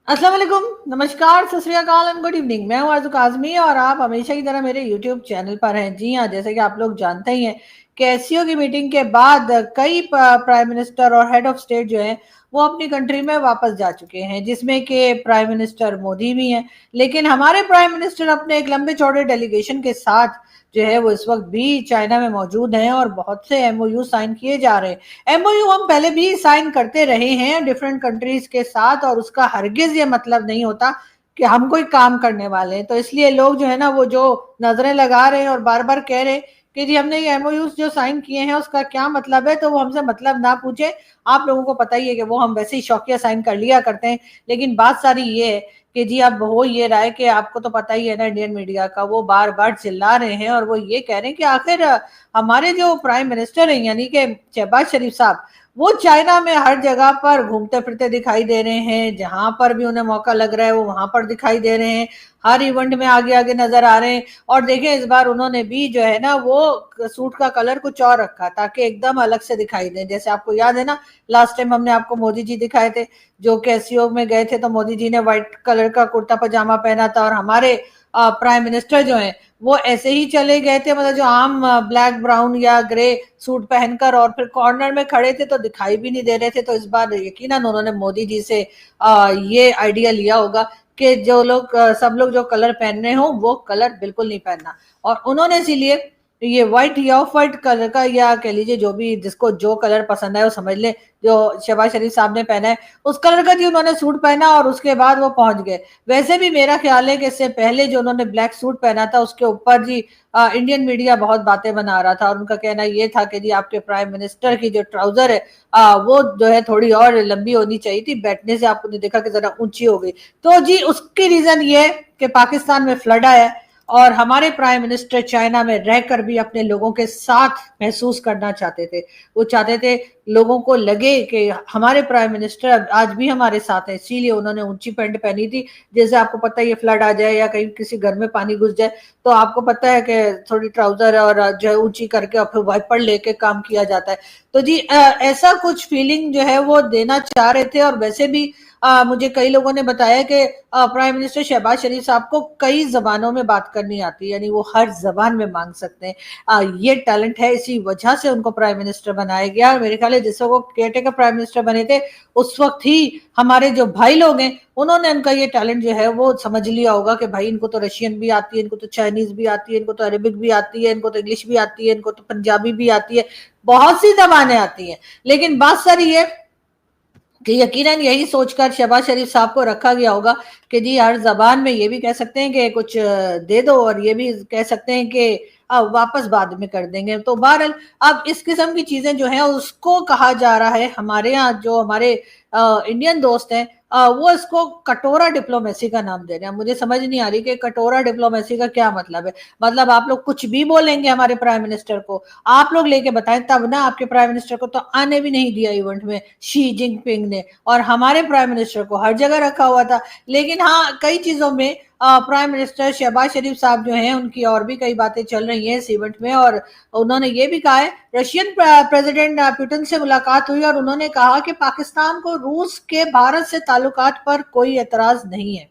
अस्सलाम वालेकुम, नमस्कार, सत श्री अकाल एंड गुड इवनिंग। मैं हूँ आरज़ू काज़मी और आप हमेशा की तरह मेरे यूट्यूब चैनल पर हैं। जी हाँ, जैसे कि आप लोग जानते ही हैं कि एससीओ की मीटिंग के बाद कई प्राइम मिनिस्टर और हेड ऑफ स्टेट जो हैं वो अपनी कंट्री में वापस जा चुके हैं, जिसमें कि प्राइम मिनिस्टर मोदी भी हैं। लेकिन हमारे प्राइम मिनिस्टर अपने एक लंबे चौड़े डेलीगेशन के साथ जो है वो इस वक्त भी चाइना में मौजूद हैं और बहुत से एमओयू साइन किए जा रहे हैं। एमओयू हम पहले भी साइन करते रहे हैं डिफरेंट कंट्रीज के साथ, और उसका हरगिज ये मतलब नहीं होता कि हम कोई काम करने वाले हैं। तो इसलिए लोग जो है ना वो जो नजरें लगा रहे हैं और बार बार कह रहे हैं कि जी हमने ये एमओयू जो साइन किए हैं उसका क्या मतलब है, तो वो हमसे मतलब ना पूछे। आप लोगों को पता ही है कि वो हम वैसे ही शौकिया साइन कर लिया करते हैं। लेकिन बात सारी ये है कि जी अब हो ये रहा है कि आपको तो पता ही है ना, इंडियन मीडिया का वो बार बार चिल्ला रहे हैं और वो ये कह रहे हैं कि आखिर हमारे जो प्राइम मिनिस्टर हैं यानी कि शहबाज शरीफ साहब, वो चाइना में हर जगह पर घूमते फिरते दिखाई दे रहे हैं। जहां पर भी उन्हें मौका लग रहा है वो वहां पर दिखाई दे रहे हैं, हर इवेंट में आगे आगे नजर आ रहे हैं। और देखें इस बार उन्होंने भी जो है ना वो सूट का कलर कुछ और रखा ताकि एकदम अलग से दिखाई दे। जैसे आपको याद है ना, लास्ट टाइम हमने आपको मोदी जी दिखाए थे जो कि एससीओ में गए थे, तो मोदी जी ने व्हाइट कलर का कुर्ता पजामा पहना था और हमारे प्राइम मिनिस्टर जो हैं वो ऐसे ही चले गए थे, मतलब जो आम ब्लैक ब्राउन या ग्रे सूट पहनकर, और फिर कॉर्नर में खड़े थे तो दिखाई भी नहीं दे रहे थे। तो इस बार यकीनन उन्होंने मोदी जी से ये आइडिया लिया होगा कि जो लोग सब लोग जो कलर पहन रहे हो वो कलर बिल्कुल नहीं पहनना। और उन्होंने इसीलिए ये व्हाइट या ऑफ व्हाइट कलर का, या कह लीजिए जो भी जिसको जो कलर पसंद है वो समझ ले, जो शहबाज शरीफ साहब ने पहना है उस कलर का जी उन्होंने सूट पहना और उसके बाद वो पहुंच गए। वैसे भी मेरा ख्याल है कि इससे पहले जो उन्होंने ब्लैक सूट पहना था उसके ऊपर जी इंडियन मीडिया बहुत बातें बना रहा था और उनका कहना ये था कि जी आपके प्राइम मिनिस्टर की जो ट्राउजर है वो जो है थोड़ी और लंबी होनी चाहिए थी, बैठने से आपने देखा कि जरा ऊंची हो गई। तो जी उसकी रीजन ये है कि पाकिस्तान में फ्लड आया है और हमारे प्राइम मिनिस्टर चाइना में रहकर भी अपने लोगों के साथ महसूस करना चाहते थे। वो चाहते थे लोगों को लगे कि हमारे प्राइम मिनिस्टर आज भी हमारे साथ है, इसीलिए उन्होंने ऊंची पैंट पहनी थी। जैसे आपको पता है ये फ्लड आ जाए या कहीं किसी घर में पानी घुस जाए तो आपको पता है कि थोड़ी ट्राउजर और जो है ऊंची करके और फिर वाइपर लेके काम किया जाता है। तो जी ऐसा कुछ फीलिंग जो है वो देना चाह रहे थे। और वैसे भी मुझे कई लोगों ने बताया कि प्राइम मिनिस्टर शहबाज शरीफ साहब को कई जबानों में बात करनी आती है, यानी वो हर जबान में मांग सकते हैं। ये टैलेंट है, इसी वजह से उनको प्राइम मिनिस्टर बनाया गया। और मेरे ख्याल है जिस वक्त वो केयरटेकर प्राइम मिनिस्टर बने थे उस वक्त ही हमारे जो भाई लोग हैं उन्होंने उनका ये टैलेंट जो है वो समझ लिया होगा कि भाई इनको तो रशियन भी आती है, इनको तो चाइनीज भी आती है, इनको तो अरेबिक भी आती है, इनको तो इंग्लिश भी आती है, इनको तो पंजाबी भी आती है, बहुत सी जबानें आती हैं। लेकिन बात सारी है कि यकीनन यही सोचकर शहबाज शरीफ साहब को रखा गया होगा कि जी हर जबान में ये भी कह सकते हैं कि कुछ दे दो और ये भी कह सकते हैं कि वापस बाद में कर देंगे। तो बहरहाल अब इस किस्म की चीजें जो हैं उसको कहा जा रहा है, हमारे यहाँ जो हमारे इंडियन दोस्त हैं वो इसको कटोरा डिप्लोमेसी का नाम दे रहे हैं। मुझे समझ नहीं आ रही कि कटोरा डिप्लोमेसी का क्या मतलब है। मतलब आप लोग कुछ भी बोलेंगे हमारे प्राइम मिनिस्टर को, आप लोग लेके बताएं। तब ना आपके प्राइम मिनिस्टर को तो आने भी नहीं दिया इवेंट में शी जिनपिंग ने, और हमारे प्राइम मिनिस्टर को हर जगह रखा हुआ था। लेकिन हाँ कई चीजों में प्राइम मिनिस्टर शहबाज शरीफ साहब जो हैं उनकी और भी कई बातें चल रही हैं इस इवेंट में। और उन्होंने ये भी कहा है, रशियन प्रेसिडेंट पुतिन से मुलाकात हुई और उन्होंने कहा कि पाकिस्तान को रूस के भारत से ताल्लुकात पर कोई एतराज नहीं है।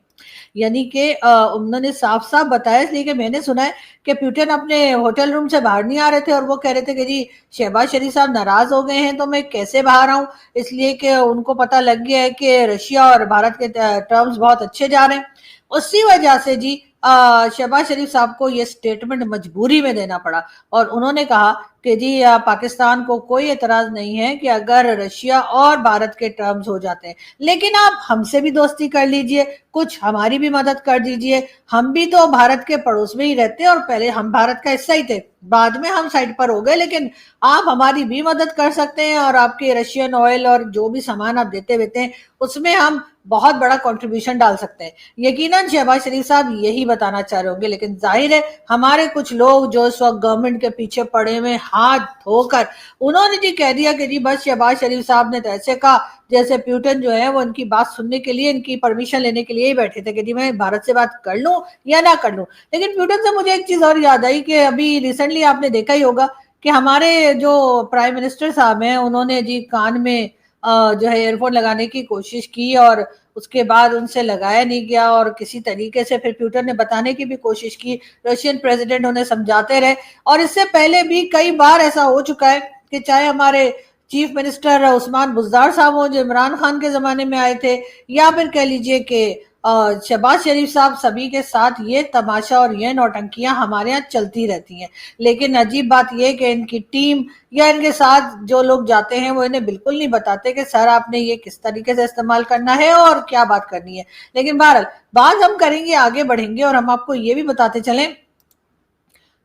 यानी कि उन्होंने साफ साफ बताया। इसलिए कि मैंने सुना है कि पुतिन अपने होटल रूम से बाहर नहीं आ रहे थे और वो कह रहे थे कि जी शहबाज शरीफ साहब नाराज हो गए हैं तो मैं कैसे बाहर आऊं, इसलिए कि उनको पता लग गया है कि रशिया और भारत के टर्म्स बहुत अच्छे जा रहे हैं। उसी वजह से जी शहबाज शरीफ साहब को ये स्टेटमेंट मजबूरी में देना पड़ा। और उन्होंने कहा कि जी पाकिस्तान को कोई एतराज नहीं है कि अगर रशिया और भारत के टर्म्स हो जाते हैं, लेकिन आप हमसे भी दोस्ती कर लीजिए, कुछ हमारी भी मदद कर दीजिए। हम भी तो भारत के पड़ोस में ही रहते हैं और पहले हम भारत का हिस्सा ही थे, बाद में हम साइड पर हो गए, लेकिन आप हमारी भी मदद कर सकते हैं और आपके रशियन ऑयल और जो भी सामान आप देते रहते हैं उसमें हम बहुत बड़ा कंट्रीब्यूशन डाल सकते हैं। यकीनन शहबाज शरीफ साहब यही बताना चाह रहे होंगे, लेकिन जाहिर है हमारे कुछ लोग जो इस वक्त गवर्नमेंट के पीछे पड़े हुए हाथ धोकर उन्होंने जी कह दिया कि जी बस शहबाज शरीफ साहब ने तो ऐसे कहा जैसे पुतिन जो है वो इनकी बात सुनने के लिए, इनकी परमिशन लेने के लिए ही बैठे थे कि जी मैं भारत से बात कर लूं या ना कर लूं। लेकिन पुतिन से मुझे एक चीज और याद आई कि अभी रिसेंटली आपने देखा ही होगा कि हमारे जो प्राइम मिनिस्टर साहब हैं उन्होंने जी कान में जो है एयरफोन लगाने की कोशिश की और उसके बाद उनसे लगाया नहीं गया और किसी तरीके से फिर प्यूटन ने बताने की भी कोशिश की, रशियन प्रेसिडेंट उन्हें समझाते रहे। और इससे पहले भी कई बार ऐसा हो चुका है कि चाहे हमारे चीफ मिनिस्टर उस्मान बुज़दार साहब हो जो इमरान खान के जमाने में आए थे, या फिर कह लीजिए कि शहबाज शरीफ साहब, सभी के साथ ये तमाशा और ये नौटंकियां हमारे यहाँ चलती रहती हैं। लेकिन अजीब बात ये कि इनकी टीम या इनके साथ जो लोग जाते हैं वो इन्हें बिल्कुल नहीं बताते कि सर आपने ये किस तरीके से इस्तेमाल करना है और क्या बात करनी है। लेकिन बहरहाल बात हम करेंगे, आगे बढ़ेंगे और हम आपको ये भी बताते चलें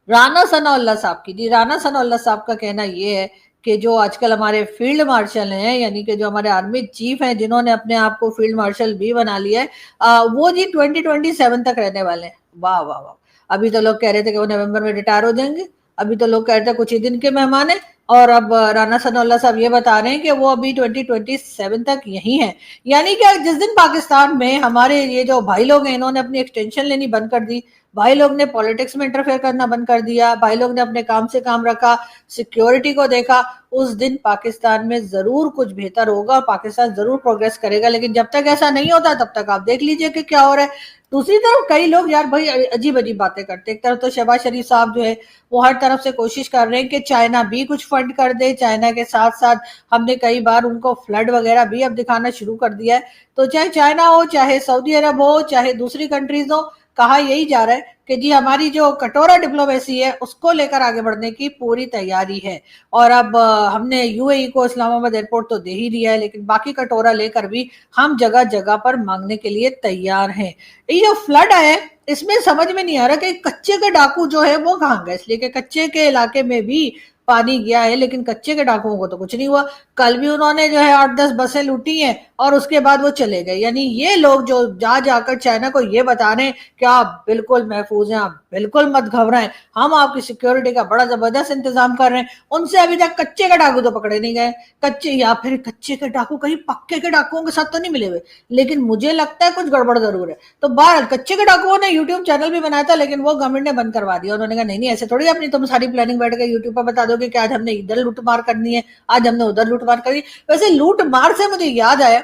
राना सनाउल्लाह साहब की। जी, राना सनाउल्लाह साहब का कहना ये है कि जो आजकल हमारे फील्ड मार्शल हैं, यानी कि जो हमारे आर्मी चीफ हैं जिन्होंने अपने आप को फील्ड मार्शल भी बना लिया है, वो जी 2027 तक रहने वाले हैं। वाह वाह वाह। अभी तो लोग कह रहे थे कि वो नवंबर में रिटायर हो जाएंगे, अभी तो लोग कह रहे थे कुछ ही दिन के मेहमान है, और अब राना सनाउल्लाह साहब ये बता रहे हैं कि वो अभी 2027 तक यही है। यानी कि जिस दिन पाकिस्तान में हमारे ये जो भाई लोग हैं इन्होंने अपनी एक्सटेंशन लेनी बंद कर दी, भाई लोग ने पॉलिटिक्स में इंटरफेयर करना बंद कर दिया, भाई लोग ने अपने काम से काम रखा, सिक्योरिटी को देखा, उस दिन पाकिस्तान में जरूर कुछ बेहतर होगा और पाकिस्तान जरूर प्रोग्रेस करेगा। लेकिन जब तक ऐसा नहीं होता तब तक आप देख लीजिए कि क्या हो रहा है। दूसरी तरफ कई लोग यार भाई अजीब अजीब बातें करते हैं। एक तरफ तो शहबाज शरीफ साहब जो है वो हर तरफ से कोशिश कर रहे हैं कि चाइना भी कुछ फंड कर दे, चाइना के साथ साथ हमने कई बार उनको फ्लड वगैरह भी अब दिखाना शुरू कर दिया है। तो चाहे चाइना हो, चाहे सऊदी अरब हो, चाहे दूसरी कंट्रीज हो, कहा यही जा रहा है कि जी हमारी जो कटोरा डिप्लोमेसी है उसको लेकर आगे बढ़ने की पूरी तैयारी है। और अब हमने यूएई को इस्लामाबाद एयरपोर्ट तो दे ही दिया है, लेकिन बाकी कटोरा लेकर भी हम जगह जगह पर मांगने के लिए तैयार हैं। ये जो फ्लड है इसमें समझ में नहीं आ रहा कि कच्चे के डाकू जो है वो कहाँ गए, इसलिए कि कच्चे के इलाके में भी पानी गया है लेकिन कच्चे के डाकुओं को तो कुछ नहीं हुआ। कल भी उन्होंने जो है 8-10 बसें लूटी हैं और उसके बाद वो चले गए। यानी ये लोग जो जाकर चाइना को ये बता रहे हैं कि आप बिल्कुल महफूज हैं, आप बिल्कुल मत घबराएं, हम आपकी सिक्योरिटी का बड़ा जबरदस्त इंतजाम कर रहे हैं, उनसे अभी तक कच्चे के डाकू तो पकड़े नहीं गए। कच्चे या फिर कच्चे के डाकू कहीं पक्के के डाकुओं के साथ तो नहीं मिले हुए, लेकिन मुझे लगता है कुछ गड़बड़ जरूर है। तो बहरहाल कच्चे के डाकुओं ने यूट्यूब चैनल भी बनाया था, लेकिन वो गवर्नमेंट ने बंद करवा दिया। उन्होंने कहा नहीं नहीं ऐसे थोड़ी अपनी तुम सारी प्लानिंग बैठ के यूट्यूब पर बता दोगे कि आज हमने इधर लूट मार करनी है, आज हमने उधर लूट मार करनी। वैसे लूट मार से मुझे याद आया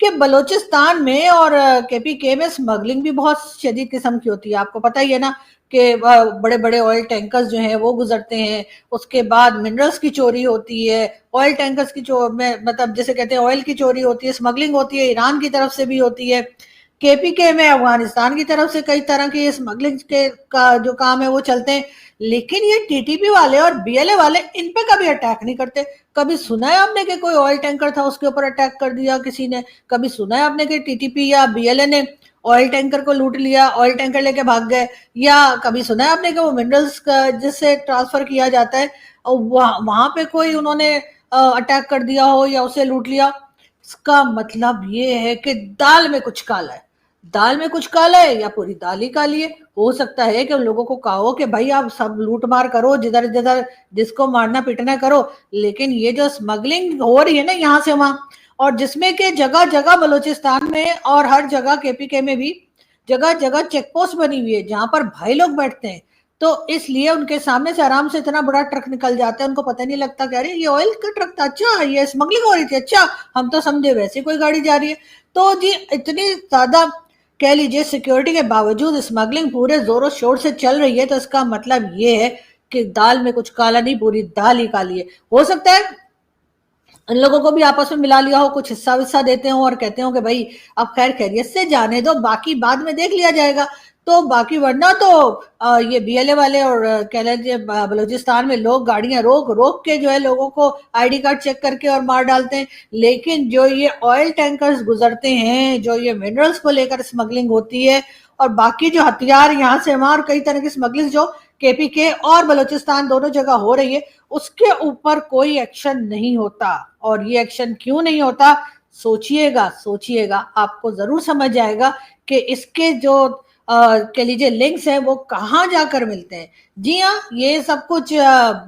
कि बलूचिस्तान में और केपीके में स्मगलिंग भी बहुत शदीद किस्म की होती है। आपको पता ही है ना कि बड़े बड़े ऑयल टैंकर्स जो हैं वो गुजरते हैं, उसके बाद मिनरल्स की चोरी होती है, ऑयल टैंकर्स की मतलब जैसे कहते हैं ऑयल की चोरी होती है, स्मगलिंग होती है, ईरान की तरफ से भी होती है, केपीके में अफगानिस्तान की तरफ से कई तरह की स्मगलिंग के का जो काम है वो चलते हैं। लेकिन ये टीटीपी वाले और बीएलए वाले इन पे कभी अटैक नहीं करते। कभी सुना है आपने कि कोई ऑयल टैंकर था उसके ऊपर अटैक कर दिया किसी ने? कभी सुना है आपने कि टीटीपी या बीएलए ने ऑयल टैंकर को लूट लिया, ऑयल टैंकर लेके भाग गए? या कभी सुना है आपने कि वो मिनरल्स जिससे ट्रांसफर किया जाता है वहां पे कोई उन्होंने अटैक कर दिया हो या उसे लूट लिया? इसका मतलब ये है कि दाल में कुछ काला है, दाल में कुछ काला है या पूरी दाल ही काली है। हो सकता है कि उन लोगों को कहो कि भाई आप सब लूट मार करो, जिधर जिधर जिसको मारना पीटना करो, लेकिन ये जो स्मगलिंग हो रही है ना यहाँ से वहां, और जिसमें कि जगह जगह बलूचिस्तान में और हर जगह केपीके में भी जगह जगह चेक पोस्ट बनी हुई है जहां पर भाई लोग बैठते हैं, तो इसलिए उनके सामने से आराम से इतना बड़ा ट्रक निकल जाता है, उनको पता नहीं लगता कि अरे ये ऑयल का ट्रक था, अच्छा ये स्मगलिंग हो रही थी, अच्छा हम तो समझे वैसे कोई गाड़ी जा रही है। तो जी इतनी ज्यादा कह लीजिए सिक्योरिटी के बावजूद स्मगलिंग पूरे जोरों शोर से चल रही है, तो इसका मतलब ये है कि दाल में कुछ काला नहीं, पूरी दाल ही काली है। हो सकता है इन लोगों को भी आपस में मिला लिया हो, कुछ हिस्सा विस्सा देते हो और कहते हो कि भाई अब खैर खैरियत से जाने दो, बाकी बाद में देख लिया जाएगा। तो बाकी वरना तो ये बीएलए वाले और कह लीजिए बलूचिस्तान में लोग गाड़ियां रोक रोक के जो है लोगों को आईडी कार्ड चेक करके और मार डालते हैं। लेकिन जो ये ऑयल टैंकर्स गुजरते हैं, जो ये मिनरल्स को लेकर स्मगलिंग होती है, और बाकी जो हथियार यहाँ से वहां कई तरह की स्मगलिंग जो केपीके और बलूचिस्तान दोनों जगह हो रही है, उसके ऊपर कोई एक्शन नहीं होता। और ये एक्शन क्यों नहीं होता, सोचिएगा सोचिएगा, आपको जरूर समझ आएगा कि इसके जो कह लीजिए लिंक्स है वो कहाँ जाकर मिलते हैं। जी हाँ, ये सब कुछ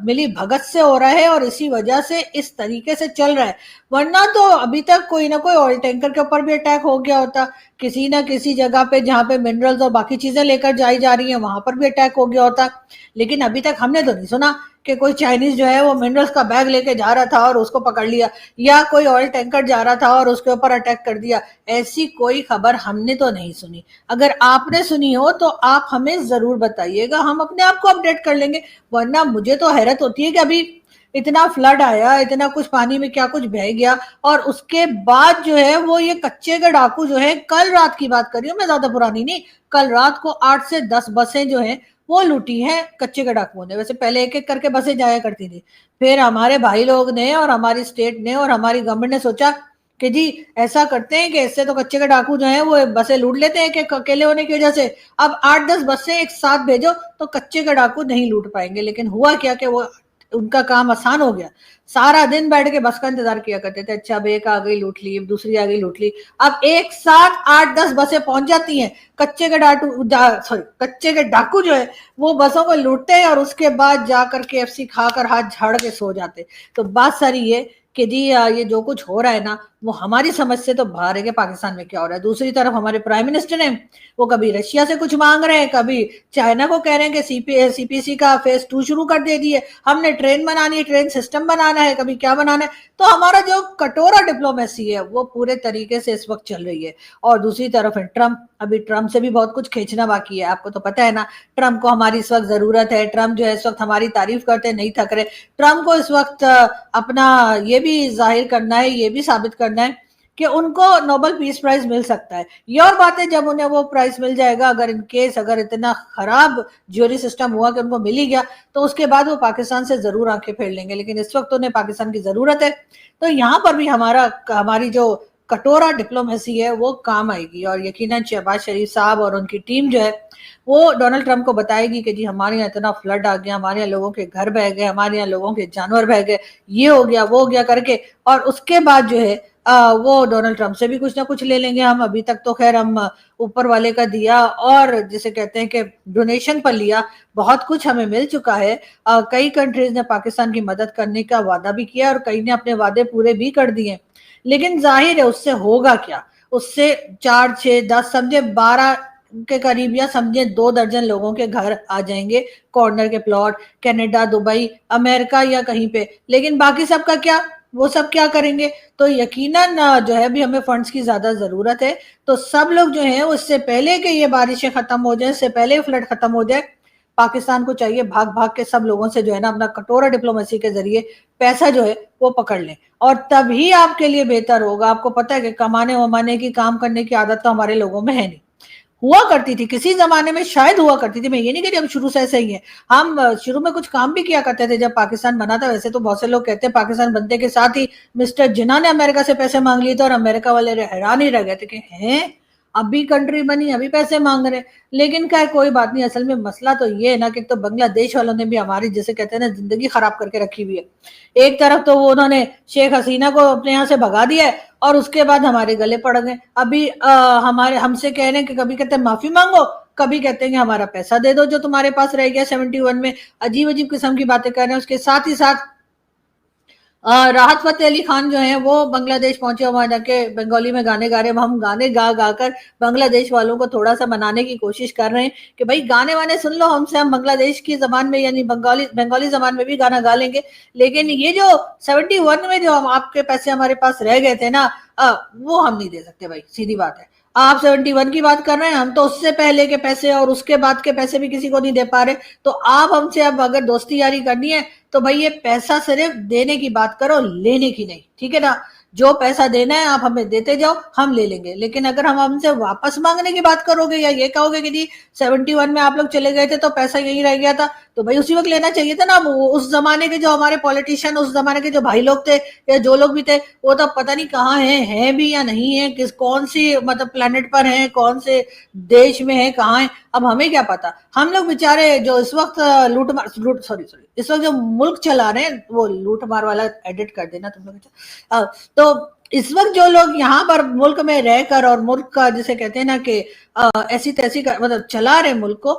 मिली भगत से हो रहा है और इसी वजह से इस तरीके से चल रहा है। वरना तो अभी तक कोई ना कोई ऑयल टैंकर के ऊपर भी अटैक हो गया होता, किसी ना किसी जगह पे जहाँ पे मिनरल्स और बाकी चीजें लेकर जाई जा रही हैं वहां पर भी अटैक हो गया होता। लेकिन अभी तक हमने तो नहीं सुना کہ कोई चाइनीज जो है वो मिनरल्स का बैग लेके जा रहा था और उसको पकड़ लिया, या कोई ऑयल टैंकर जा रहा था और उसके ऊपर अटैक कर दिया। ऐसी कोई खबर हमने तो नहीं सुनी। अगर आपने सुनी हो तो आप हमें जरूर बताइएगा, हम अपने आप को अपडेट कर लेंगे। वरना मुझे तो हैरत होती है कि अभी इतना फ्लड आया, इतना कुछ पानी में क्या कुछ बह गया, और उसके बाद जो है वो ये कच्चे के डाकू जो है, कल रात की बात कर रही हूँ मैं, ज्यादा पुरानी नहीं, कल रात को 8 से 10 बसें जो है वो लूटी हैं कच्चे के डाकुओं ने। वैसे पहले एक एक करके बसें जाया करती थी। फिर हमारे भाई लोग ने और हमारी स्टेट ने और हमारी गवर्नमेंट ने सोचा कि जी ऐसा करते हैं कि इससे तो कच्चे के डाकू जो है वो बसें लूट लेते हैं, कि अकेले होने की वजह से अब 8-10 बसें एक साथ भेजो तो कच्चे के डाकू नहीं लूट पाएंगे। लेकिन हुआ क्या कि वो उनका काम आसान हो गया। सारा दिन बैठ के बस का इंतजार किया करते थे, अच्छा अब एक आ गई लूट ली, दूसरी आ गई लूट ली। अब एक साथ 8-10 बसें पहुंच जाती हैं, कच्चे के डाकू जो है वो बसों को लूटते हैं और उसके बाद जाकर KFC खाकर हाथ झाड़ के सो जाते। तो बात सारी ये कि जी ये जो कुछ हो रहा है ना वो हमारी समझ से तो बाहर है कि पाकिस्तान में क्या हो रहा है। दूसरी तरफ हमारे प्राइम मिनिस्टर हैं, वो कभी रशिया से कुछ मांग रहे हैं, कभी चाइना को कह रहे हैं कि CPC का फेज 2 शुरू कर दे दिए, हमने ट्रेन बनानी है, ट्रेन सिस्टम बनाना है, कभी क्या बनाना है। तो हमारा जो कटोरा डिप्लोमेसी है वो पूरे तरीके से इस वक्त चल रही है। और दूसरी तरफ है ट्रम्प, अभी ट्रम्प से भी बहुत कुछ खींचना बाकी है। आपको तो पता है ना, ट्रम्प को हमारी इस वक्त जरूरत है। ट्रम्प जो है इस वक्त हमारी तारीफ करते नहीं थक रहे। ट्रम्प को इस वक्त अपना ये भी जाहिर करना है, ये भी साबित करना है कि उनको नोबेल पीस प्राइज मिल सकता है। ये और बात है जब उन्हें वो प्राइज मिल जाएगा, अगर इन केस अगर इतना खराब ज्यूरी सिस्टम हुआ कि उनको मिल ही गया, तो उसके बाद वो पाकिस्तान से जरूर आंखें फेर लेंगे। लेकिन इस वक्त उन्हें पाकिस्तान की जरूरत है। तो यहाँ पर भी हमारी जो कटोरा डिप्लोमेसी है वो काम आएगी। और यकीनन शहबाज शरीफ साहब और उनकी टीम जो है वो डोनाल्ड ट्रंप को बताएगी कि जी हमारे यहाँ इतना फ्लड आ गया, हमारे यहाँ लोगों के घर बह गए, हमारे यहाँ लोगों के जानवर बह गए, ये हो गया वो हो गया करके। और उसके बाद जो है वो डोनाल्ड ट्रंप से भी कुछ ना कुछ ले लेंगे हम। अभी तक तो खैर हम ऊपर वाले का दिया और जिसे कहते हैं कि डोनेशन पर लिया, बहुत कुछ हमें मिल चुका है। कई कंट्रीज ने पाकिस्तान की मदद करने का वादा भी किया और कई ने अपने वादे पूरे भी कर दिए। लेकिन जाहिर है उससे होगा क्या, उससे 4, 6, 10 समझे 12 के करीब या समझे 2 दर्जन लोगों के घर आ जाएंगे, कॉर्नर के प्लॉट, कनाडा, दुबई, अमेरिका या कहीं पे। लेकिन बाकी सबका क्या, वो सब क्या करेंगे? तो यकीनन जो है भी हमें फंड्स की ज्यादा जरूरत है। तो सब लोग जो है उससे पहले कि ये बारिशें खत्म हो जाए, इससे पहले फ्लड खत्म हो जाए, पाकिस्तान को चाहिए भाग भाग के सब लोगों से जो है ना अपना कटोरा डिप्लोमेसी के जरिए पैसा जो है वो पकड़ लें। और तभी आपके लिए बेहतर होगा। आपको पता है कि कमाने वमाने की, काम करने की आदत तो हमारे लोगों में है नहीं। हुआ करती थी किसी जमाने में, शायद हुआ करती थी, मैं ये नहीं कहती हम शुरू से ऐसे ही है। हम शुरू में कुछ काम भी किया करते थे जब पाकिस्तान बना था। वैसे तो बहुत से लोग कहते हैं पाकिस्तान बनने के साथ ही मिस्टर जिन्ना ने अमेरिका से पैसे मांग लिए थे और अमेरिका वाले हैरान ही रह गए थे कि हैं अभी कंट्री बनी, अभी पैसे मांग रहे। लेकिन खैर कोई बात नहीं। असल में मसला तो ये है ना कि तो बांग्लादेश वालों ने भी हमारी, जैसे कहते हैं ना, जिंदगी खराब करके रखी हुई है। एक तरफ तो वो उन्होंने शेख हसीना को अपने यहाँ से भगा दिया है और उसके बाद हमारे गले पड़ गए। अभी हमसे कह रहे हैं कि कभी कहते हैं माफी मांगो, कभी कहते हैं कि हमारा पैसा दे दो जो तुम्हारे पास रह गया 71 में। अजीब अजीब किस्म की बातें कर रहे हैं। उसके साथ ही साथ राहत फतेह अली खान जो है वो बांग्लादेश पहुंचे, वहां जाके बंगाली में गाने गा रहे हैं। हम गाने गा गा कर बांग्लादेश वालों को थोड़ा सा मनाने की कोशिश कर रहे हैं कि भाई गाने वाने सुन लो हमसे, हम बांग्लादेश की जबान में यानी बंगाली जबान में भी गाना गा लेंगे। लेकिन ये जो 71 में जो आपके पैसे हमारे पास रह गए थे ना, वो हम नहीं दे सकते भाई, सीधी बात है। आप 71 की बात कर रहे हैं, हम तो उससे पहले के पैसे और उसके बाद के पैसे भी किसी को नहीं दे पा रहे। तो आप हमसे अब अगर दोस्ती यारी करनी है तो भाई ये पैसा सिर्फ देने की बात करो, लेने की नहीं, ठीक है ना। जो पैसा देना है आप हमें देते जाओ, हम ले लेंगे। लेकिन अगर हम हमसे वापस मांगने की बात करोगे या ये कहोगे कि जी 71 में आप लोग चले गए थे तो पैसा यही रह गया था, तो भाई उसी वक्त लेना चाहिए था ना। उस जमाने के जो हमारे पॉलिटिशियन, उस जमाने के जो भाई लोग थे या जो लोग भी थे, वो तो पता नहीं कहाँ हैं भी या नहीं है, किस कौन सी मतलब प्लेनेट पर हैं, कौन से देश में है, कहाँ है, अब हमें क्या पता। हम लोग बेचारे जो इस वक्त इस वक्त जो मुल्क चला रहे हैं, वो लूट मार वाला एडिट कर देना तुम लोग। तो इस वक्त जो लोग यहाँ पर मुल्क में रहकर और मुल्क का जिसे कहते हैं ना कि ऐसी तैसी मतलब चला रहे मुल्क को,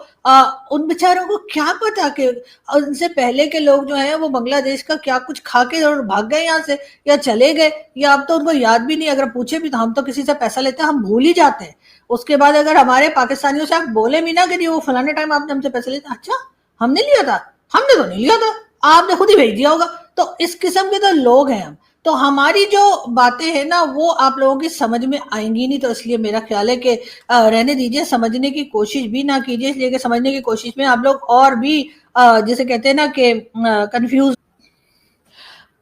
उन बेचारों को क्या पता कि उनसे पहले के लोग जो हैं वो बांग्लादेश का क्या कुछ खा के और भाग गए यहाँ से या चले गए, या अब तो उनको याद भी नहीं। अगर पूछे भी तो हम तो किसी से पैसा लेते हैं हम भूल ही जाते हैं। उसके बाद अगर हमारे पाकिस्तानियों से आप बोले भी ना कि वो फलाने टाइम आपने हमसे पैसे लिए, अच्छा हमने लिया था, हमने तो नहीं लिया था, आपने खुद ही भेज दिया होगा। तो इस किस्म के तो लोग हैं हम। तो हमारी जो बातें हैं ना वो आप लोगों की समझ में आएंगी नहीं, तो इसलिए मेरा ख्याल है कि रहने दीजिए, समझने की कोशिश भी ना कीजिए, इसलिए कि समझने की कोशिश में आप लोग और भी जिसे कहते हैं ना कि कंफ्यूज।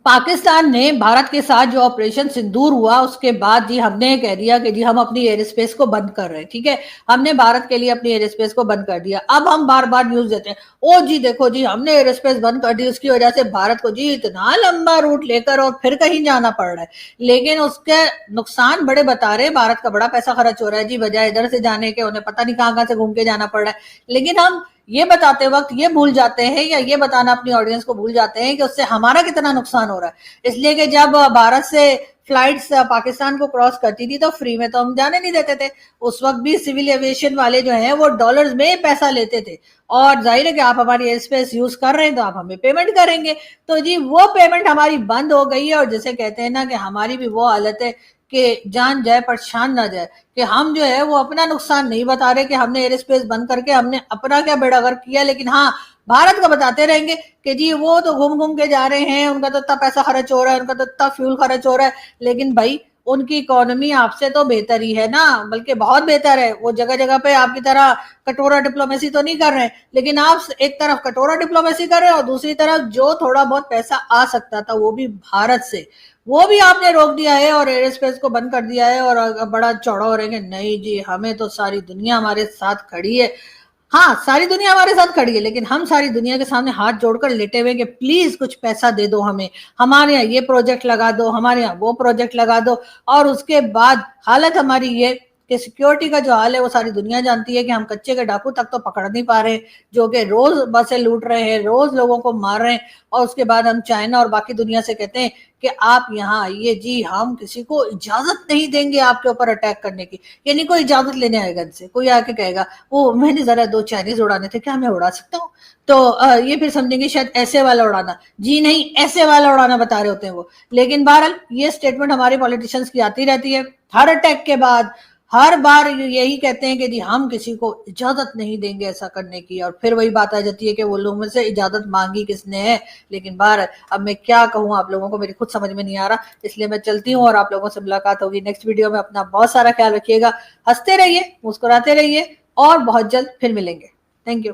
पाकिस्तान ने भारत के साथ जो ऑपरेशन सिंदूर हुआ उसके बाद जी हमने कह दिया कि जी हम अपनी एयर स्पेस को बंद कर रहे हैं, ठीक है, हमने भारत के लिए अपनी एयर स्पेस को बंद कर दिया। अब हम बार बार न्यूज देते हैं, ओ जी देखो जी हमने एयर स्पेस बंद कर दी, उसकी वजह से भारत को जी इतना लंबा रूट लेकर और फिर कहीं जाना पड़ रहा है, लेकिन उसके नुकसान बड़े बता रहे हैं, भारत का बड़ा पैसा खर्च हो रहा है जी, बजाय इधर से जाने के उन्हें पता नहीं कहाँ से घूम के जाना पड़ रहा है। लेकिन हम ये बताते वक्त ये भूल जाते हैं, या ये बताना अपनी ऑडियंस को भूल जाते हैं कि उससे हमारा कितना नुकसान हो रहा है। इसलिए कि जब भारत से फ्लाइट्स पाकिस्तान को क्रॉस करती थी तो फ्री में तो हम जाने नहीं देते थे, उस वक्त भी सिविल एविएशन वाले जो हैं वो डॉलर्स में पैसा लेते थे, और जाहिर है कि आप हमारी एयर स्पेस यूज कर रहे हैं तो आप हमें पेमेंट करेंगे। तो जी वो पेमेंट हमारी बंद हो गई है, और जैसे कहते हैं ना कि हमारी भी वो हालत है कि जान जाए पर शान ना जाए, कि हम जो है वो अपना नुकसान नहीं बता रहे कि हमने एयर स्पेस बंद करके हमने अपना क्या बेड़ा गर्क किया, लेकिन हाँ भारत का बताते रहेंगे कि जी वो तो घूम घूम के जा रहे हैं, उनका तो इतना पैसा खर्च हो रहा है, उनका तो इतना फ्यूल खर्च हो रहा है, लेकिन भाई उनकी इकोनॉमी आपसे तो बेहतर ही है ना, बल्कि बहुत बेहतर है। वो जगह जगह पे आपकी तरह कटोरा डिप्लोमेसी तो नहीं कर रहे हैं, लेकिन आप एक तरफ कटोरा डिप्लोमेसी कर रहे हैं और दूसरी तरफ जो थोड़ा बहुत पैसा आ सकता था वो भी भारत से, वो भी आपने रोक दिया है और एयर स्पेस को बंद कर दिया है, और बड़ा चौड़ा हो रहे हैं नहीं जी हमें तो सारी दुनिया हमारे साथ खड़ी है। हाँ सारी दुनिया हमारे साथ खड़ी है, लेकिन हम सारी दुनिया के सामने हाथ जोड़कर लेटे हुए कि प्लीज कुछ पैसा दे दो हमें, हमारे यहाँ ये प्रोजेक्ट लगा दो, हमारे यहाँ वो प्रोजेक्ट लगा दो। और उसके बाद हालत हमारी ये कि सिक्योरिटी का जो हाल है वो सारी दुनिया जानती है कि हम कच्चे के डाकू तक तो पकड़ नहीं पा रहे, जो कि रोज बसें लूट रहे हैं, रोज लोगों को मार रहे हैं, और उसके बाद हम चाइना और बाकी दुनिया से कहते हैं कि आप यहाँ आइए जी, हम किसी को इजाजत नहीं देंगे आपके ऊपर अटैक करने की। यानी कोई इजाजत लेने आएगा इनसे, कोई आके कहेगा वो मैंने जरा 2 चाइनीज उड़ाने थे, क्या मैं उड़ा सकता हूँ? तो ये फिर समझेंगे शायद ऐसे वाला उड़ाना, जी नहीं ऐसे वाला उड़ाना बता रहे होते हैं वो। लेकिन बहरहाल ये स्टेटमेंट हमारे पॉलिटिशियंस की आती रहती है हर अटैक के बाद, हर बार यही कहते हैं कि जी हम किसी को इजाजत नहीं देंगे ऐसा करने की, और फिर वही बात आ जाती है कि वो लोगों से इजाजत मांगी किसने है। लेकिन बार अब मैं क्या कहूँ आप लोगों को, मेरी खुद समझ में नहीं आ रहा, इसलिए मैं चलती हूँ और आप लोगों से मुलाकात होगी नेक्स्ट वीडियो में। अपना बहुत सारा ख्याल रखिएगा, हंसते रहिए, मुस्कुराते रहिए, और बहुत जल्द फिर मिलेंगे। Thank you.